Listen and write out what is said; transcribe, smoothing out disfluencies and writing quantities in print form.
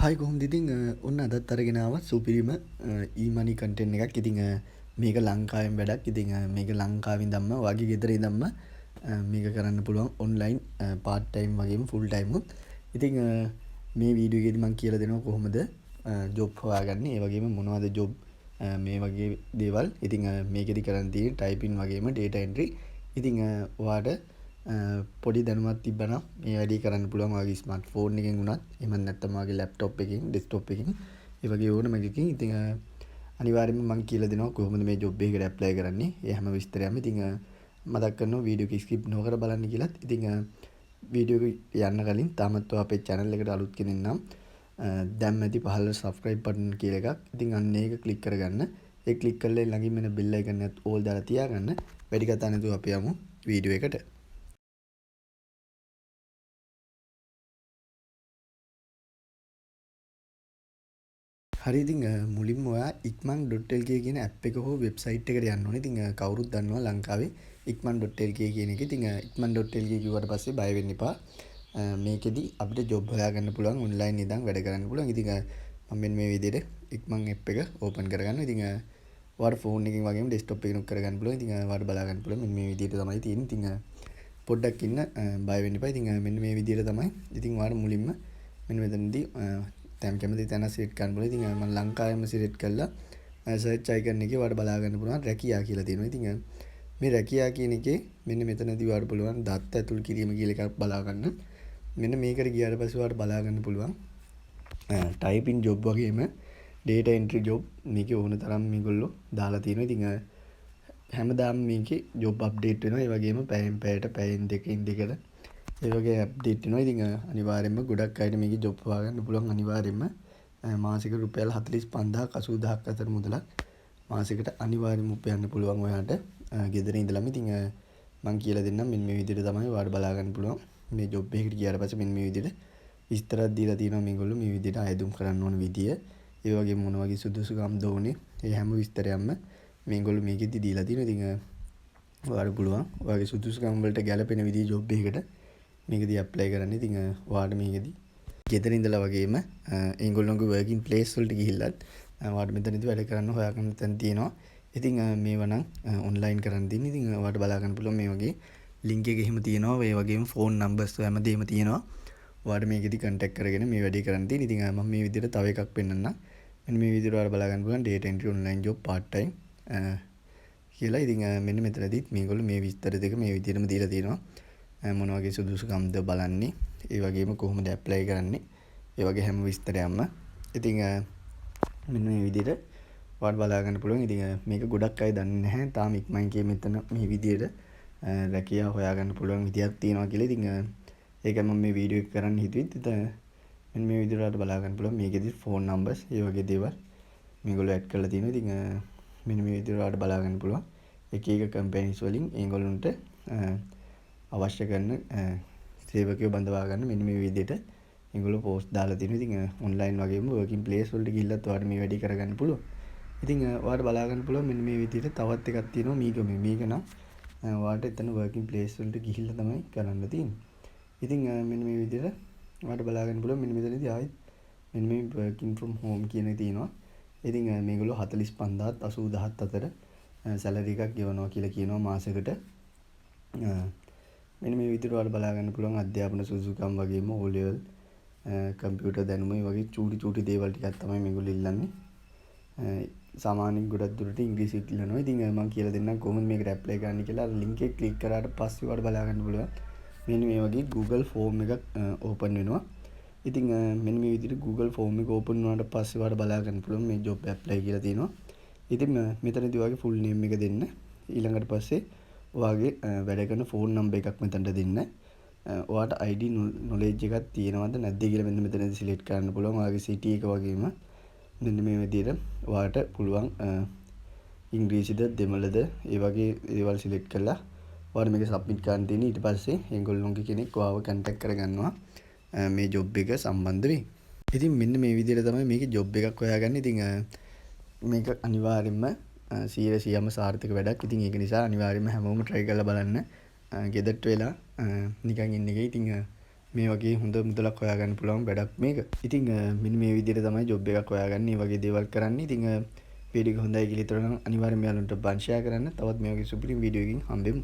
හයි කොහොමද ඉතින් ඔන්න අදත් අරගෙන ආවා සුපිරිම e-money content එකක්. ඉතින් මේක ලංකාවෙන් වැඩක්. ඉතින් මේක ලංකාවෙන් ඉඳන්ම වගේ ගෙදර ඉඳන්ම මේක කරන්න පුළුවන් online part time වගේම full time උත්. ඉතින් මේ වීඩියෝ එකේදී මම කියලා දෙනවා කොහොමද job හොයාගන්නේ. ඒ වගේම මොනවද job මේ වගේ දේවල්. ඉතින් මේකෙදි කරන්න තියෙන්නේ typing වගේම data entry. ඉතින් ඔයාට පොඩි දැනුමක් තිබ්බනම් මේ වැඩේ කරන්න පුළුවන් ඔයාගේ ස්මාර්ට්ෆෝන් එකෙන් උනත් එහෙම නැත්නම් ඔයාගේ ලැප්ටොප් එකකින් ඩෙස්ක්ටොප් එකකින් ඒ වගේ ඕනම එකකින්. ඉතින් අනිවාර්යයෙන්ම මම කියලා දෙනවා කොහොමද මේ ජොබ් එකකට ඇප්ලයි කරන්නේ. ඒ හැම විස්තරයක්ම ඉතින් මතක් කරනවා වීඩියෝ එක ස්කිප් නොකර බලන්න කියලාත්. ඉතින් වීඩියෝ එක යන්න කලින් තාමත් ඔයා අපේ channel එකට අලුත් කෙනෙක් නම් දැන් මැදි පහළ subscribe button කියලා එකක්. ඉතින් අන්න ඒක ක්ලික් කරගන්න. ඒ ක්ලික් කරලා ළඟින් වෙන bell icon එකත් all දාලා තියාගන්න. වැඩි කතා නැතුව අපි යමු වීඩියෝ එකට. හරි ඉතින් මුලින්ම ඔයා ikman.lk කියන ඇප් එක හෝ වෙබ්සයිට් එකට යන්න ඕනේ. ඉතින් කවුරුත් දන්නවා ලංකාවේ ikman.lk කියන එක. ඉතින් ikman.lk කිව්වට පස්සේ බය වෙන්න එපා. මේකෙදි අපිට ජොබ් හොයාගන්න පුළුවන් ඔන්ලයින් ඉඳන් වැඩ කරන්න පුළුවන්. ඉතින් මම මෙන්න මේ විදිහට ikman app එක ඕපන් කරගන්නවා. ඉතින් ඔයාලා ෆෝන් එකකින් වගේම ඩෙස්ක්ටොප් එකකින් කරගන්න පුළුවන්. ඉතින් ඔයාලා බලා ගන්න පුළුවන් මෙන්න මේ විදිහට තමයි තියෙන්නේ. ඉතින් පොඩ්ඩක් ඉන්න බය වෙන්න එපා. ඉතින් මෙන්න මේ විදිහට තමයි. ඉතින් ඔයාලා මුලින්ම මෙන්න මෙතනදී දැන් කැමති තැන සිලෙක්ට් කරන්න පුළුවන්. ඉතින් මම ලංකාවෙම සිලෙක්ට් කළා. සර්ච් අයිකන් එකේ ඔයාලා බලා ගන්න පුළුවන් රැකියා කියලා තියෙනවා. ඉතින් මේ රැකියා කියන එකේ මෙන්න මෙතනදී ඔයාලා පුළුවන් දත්ත ඇතුල් කිරීම කියලා එකක් බලා ගන්න. මෙන්න මේකට ගියාට පස්සේ ඔයාලා බලා ගන්න පුළුවන් typing job වගේම data entry job මේකේ ඕන තරම් මේගොල්ලෝ දාලා තියෙනවා. ඉතින් හැමදාම මේකේ job update වෙනවා. ඒ වගේම පැයෙන් පැයට පැයෙන් දෙකකින් දෙකට ඒ වගේ අප්ඩේට් වෙනවා. ඉතින් අනිවාර්යයෙන්ම ගොඩක් අයට මේකේ ජොබ් හොයාගන්න පුළුවන්. අනිවාර්යයෙන්ම මාසික රුපියල් 45000ක් 80000ක් අතර මුදලක් මාසෙකට අනිවාර්යයෙන්ම උපයන්න පුළුවන් ඔයාට ගෙදර ඉඳලාම. ඉතින් මම කියලා දෙන්නම් මෙන්න මේ විදිහට තමයි ඔයාට බලා ගන්න පුළුවන්. මේ ජොබ් එකකට ගියාට පස්සේ මෙන්න මේ විදිහට විස්තරයක් දීලා තියෙනවා මේගොල්ලෝ මේ විදිහට අයදුම් කරන්න ඕන විදිය. ඒ වගේම මොන වගේ සුදුසුකම්ද ඕනේ. ඒ හැම විස්තරයක්ම මේගොල්ලෝ මේකෙදි දීලා තියෙනවා. ඉතින් ඔයාට පුළුවන් ඔයාගේ සුදුසුකම් වලට ගැලපෙන විදිහේ ජොබ් එකකට මේකදී ඇප්ලයි කරන්න. ඉතින් ඔයාට මේකදී ගෙදර ඉඳලා වගේම ඒගොල්ලෝගේ වර්කින් ප්ලේස් වලට ගිහිල්ලත් ඔයාට මෙතනදී වැඩ කරන්න හොයාගන්න තැන් තියෙනවා. ඉතින් මේවා නම් ඔන්ලයින් කරන්න තියෙන්නේ. ඉතින් ඔයාට බලා ගන්න පුළුවන් මේ වගේ ලින්ක් එක එහෙම තියෙනවා. ඒ වගේම ෆෝන් නම්බර්ස් හැමදේම තියෙනවා. ඔයාට මේකෙදි කන්ටැක්ට් කරගෙන මේ වැඩේ කරන්න තියෙන්නේ. ඉතින් මම මේ විදිහට තව එකක් පෙන්නන්නම්. මෙන්න මේ විදිහට ඔයාලා බලා ගන්න පුළුවන් data entry online job part time කියලා. ඉතින් මෙන්න මෙතනදිත් මේගොල්ලෝ මේ විස්තර දෙක මේ විදිහටම දීලා තියෙනවා. මොන වගේ සුදුසුකම්ද බලන්නේ, ඒ වගේම කොහොමද ඇප්ලයි කරන්නේ, ඒ වගේ හැම විස්තරයක්ම. ඉතින් මෙන්න මේ විදිහට ඔයාලට බලා ගන්න පුළුවන්. ඉතින් මේක ගොඩක් අය දන්නේ නැහැ. තාම ඉක්මන් කියේ මෙතන මේ විදිහට රැකියාව හොයාගන්න පුළුවන් විදියක් තියෙනවා කියලා. ඉතින් ඒක මම මේ වීඩියෝ එක කරන්න හිතුවෙත් මෙන්න මේ විදිහට ඔයාලට බලා ගන්න පුළුවන්. මේකෙදි ෆෝන් නම්බර්ස් ඒ වගේ දේවල් මේගොල්ලෝ ඇඩ් කරලා තියෙනවා. ඉතින් මෙන්න මේ විදිහට ඔයාලට බලා ගන්න පුළුවන්. එක එක කම්පැනිස් වලින් ඒගොල්ලන්ට අවශ්‍ය කරන සේවකයෝ බඳවා ගන්න මෙන්න මේ විදිහට ඒගොල්ලෝ පෝස්ට් දාලා තියෙනවා. ඉතින් ඔන්ලයින් වගේම වර්කින් ප්ලේස් වලට ගිහිල්ලත් ඔයාලට මේ වැඩේ කරගන්න පුළුවන්. ඉතින් ඔයාලට බලා ගන්න පුළුවන් මෙන්න මේ විදිහට තවත් එකක් තියෙනවා. මේක නම් ඔයාලට එතන වර්කින් ප්ලේස් වලට ගිහිල්ලා තමයි කරන්න තියෙන්නේ. ඉතින් මෙන්න මේ විදිහට ඔයාලට බලා ගන්න පුළුවන්. මෙන්න මෙතනදී ආයෙත් මෙන්න මේ working from home කියන එක තියෙනවා. ඉතින් මේගොල්ලෝ 45000ත් 80000ත් අතර සැලරි එකක් ගෙවනවා කියලා කියනවා මාසෙකට. මෙන්න මේ විදිහට ඔයාලට බලා ගන්න පුළුවන් අධ්‍යාපන සුසුකම් වගේම O level කම්පියුටර් දැනුම වගේ චූටි දේවල් ටිකක් තමයි මේගොල්ලෝ ඉල්ලන්නේ. සාමාන්‍යයෙන් ගොඩක් දුරට ඉංග්‍රීසි ඉල්ලනවා. ඉතින් මම කියලා දෙන්නම් කොහොමද මේකට ඇප්ලයි කරන්න කියලා. ලින්ක් එක ක්ලික් කරාට පස්සේ ඔයාලට බලා ගන්න පුළුවන්. මෙන්න මේ වගේ Google form එකක් ඕපන් වෙනවා. ඉතින් මෙන්න මේ විදිහට Google form එක ඕපන් වුණාට පස්සේ ඔයාලට බලා ගන්න පුළුවන් මේ job apply කියලා තියෙනවා. ඉතින් මෙතනදී ඔයාගේ full name එක දෙන්න. ඊළඟට පස්සේ ඔයාගේ වැඩ කරන ෆෝන් නම්බර් එකක් මෙතනට දෙන්න. ඔයාට ID knowledge එකක් තියෙනවද නැද්ද කියලා මෙන්න මෙතනදී සිලෙක්ට් කරන්න පුළුවන්. ඔයාගේ city එක වගේම මෙන්න මේ විදිහට ඔයාට පුළුවන් ඉංග්‍රීසිද දෙමළද ඒ වගේ දේවල් සිලෙක්ට් කරලා ඔයාලා මේක සබ්මිට් කරන්න තියෙනවා. ඊට පස්සේ ඒගොල්ලෝගේ කෙනෙක් ඔයාව කන්ටැක්ට් කරගන්නවා මේ ජොබ් එක සම්බන්ධ වෙයි. ඉතින් මෙන්න මේ විදිහට තමයි මේකේ ජොබ් එකක් හොයාගන්නේ. ඉතින් මේක අනිවාර්යයෙන්ම 100%ම සාර්ථක වැඩක්. ඉතින් ඒක නිසා අනිවාර්යයෙන්ම හැමෝම try කරලා බලන්න. ගෙදරට වෙලා නිකන් ඉන්න එකේ ඉතින් මේ වගේ හොඳ මුදලක් හොයාගන්න පුළුවන් වැඩක් මේක. ඉතින් මෙන්න මේ විදිහට තමයි ජොබ් එකක් හොයාගන්න. මේ වගේ දේවල් කරන්න. ඉතින් වීඩියෝ එක හොඳයි කියලා හිතනවා නම් අනිවාර්යෙන්ම යාළුවන්ට බන් ෂෙයා කරන්න. තවත් මේ වගේ සුපිරි වීඩියෝ එකකින් හම්බෙමු.